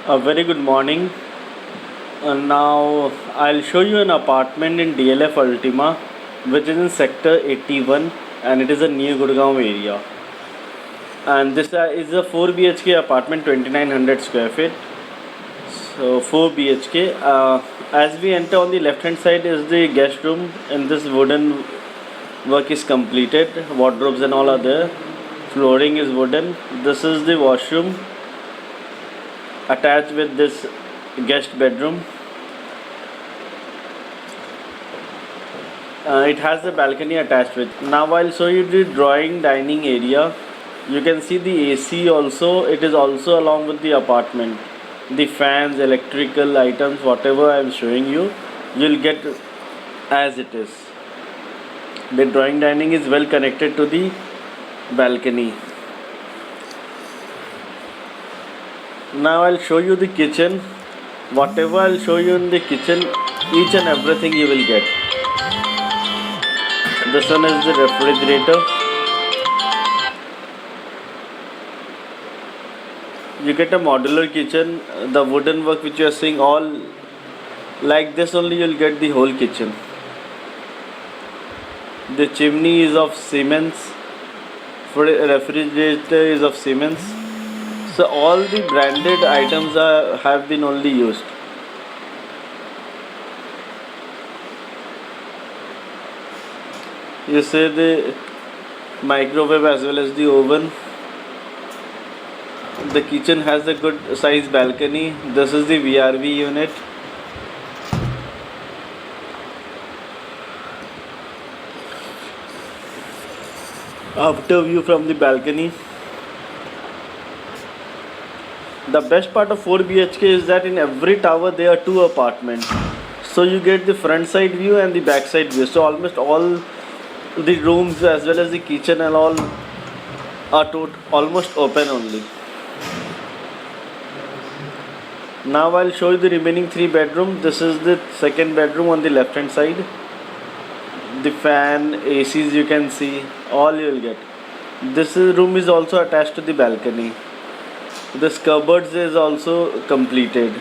A very good morning. Now I'll show you an apartment in DLF Ultima, which is in Sector 81, and it is a New Gurgaon area. And this is a 4 BHK apartment, 2900 square feet. So 4 BHK. As we enter on the left hand side is the guest room, and this wooden work is completed. Wardrobes and all are there. Flooring is wooden. This is the washroom attached with this guest bedroom. It has a balcony attached with. Now I'll show you the drawing dining area. You can see the AC also. It is also along with the apartment. The fans, electrical items, whatever I am showing you, you'll get as it is. The drawing dining is well connected to the balcony. Now I'll show you the kitchen. Whatever I'll show you in the kitchen, each and everything you will get. This one is the refrigerator. You get a modular kitchen. The wooden work which you are seeing, all like this only, you'll get the whole kitchen. The chimney is of Siemens. Refrigerator is of Siemens. So all the branded items have been only used. You see the microwave as well as the oven. The kitchen has a good size balcony. This is the VRV unit. After view from the balcony. The best part of 4 BHK is that in every tower there are two apartments. So you get the front side view and the back side view. So almost all the rooms as well as the kitchen and all are almost open only. Now I'll show you the remaining 3 bedrooms. This is the second bedroom on the left hand side. The fan, ACs you can see, all you will get. This room is also attached to the balcony. This cupboards is also completed.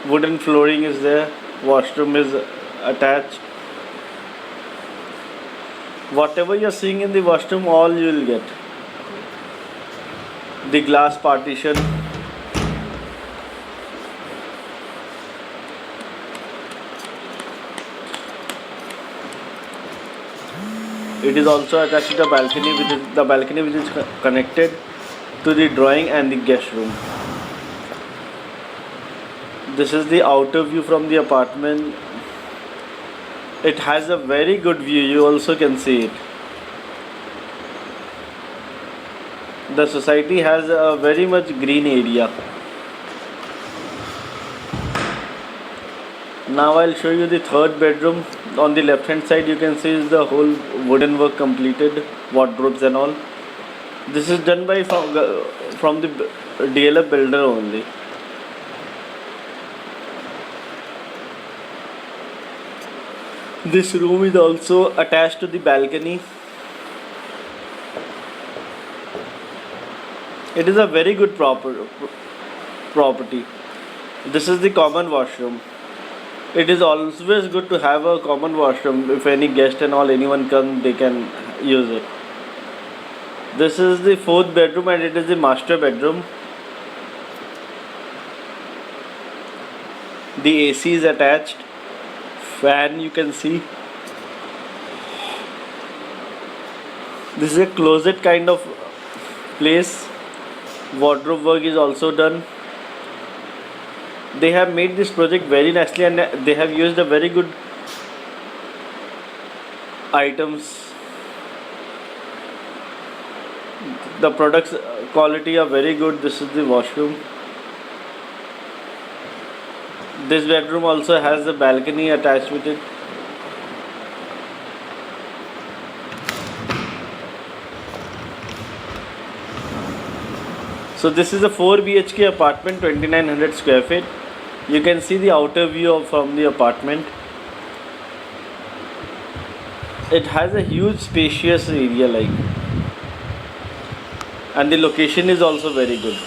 Wooden flooring is there. Washroom is attached. Whatever you are seeing in the washroom, all you will get. The glass partition. It is also attached to the balcony, which is connected to the drawing and the guest room. This is the outer view from the apartment. It has a very good view. You also can see it. The society has a very much green area. Now I'll show you the third bedroom. On the left hand side you can see is the whole wooden work completed, wardrobes and all. This is done by from the DLF builder only. This room is also attached to the balcony. It is a very good property. This is the common washroom. It is always good to have a common washroom. If any guest and all, anyone come, they can use it. This is the fourth bedroom and it is the master bedroom. The AC is attached. Fan you can see. This is a closet kind of place. Wardrobe work is also done. They have made this project very nicely and they have used a very good items. The products quality are very good. This is the washroom. This bedroom also has a balcony attached with it. So this is a 4 BHK apartment, 2900 square feet. You can see the outer view from the apartment. It has a huge spacious area and the location is also very good.